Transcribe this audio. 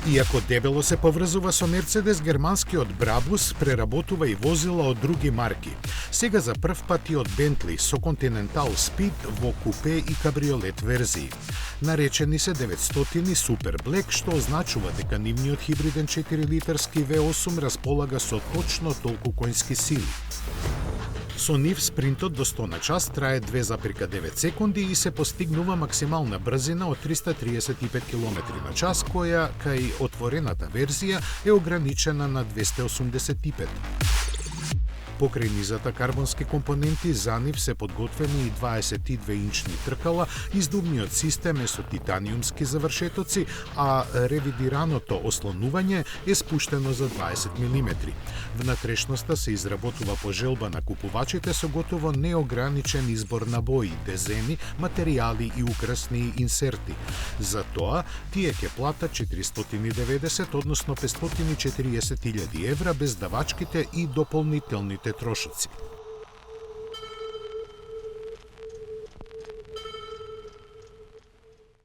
Иако дебело се поврзува со Мерцедес, германскиот Брабус преработува и возила од други марки. Сега за прв пат и од Бентли со Continental Speed во купе и кабриолет верзии. Наречени се 900 Super Black, што означува дека нивниот хибриден 4-литарски V8 располага со точно толку коњски сили. Со нив спринтот до 100 на час трае 2,9 секунди и се постигнува максимална брзина од 335 км на час, која кај отворената верзија е ограничена на 285. Покрај низата карбонски компоненти, за нив се подготвени и 22-инчни тркала, издувниот систем е со титаниумски завршетоци, а ревидираното ослонување е спуштено за 20 мм. Внатрешноста се изработува по желба на купувачите со готово неограничен избор на бои, дезени, материјали и украсни инсерти. За тоа, тие ќе платат 490, односно 540.000 евра без давачките и дополнителните трошоци.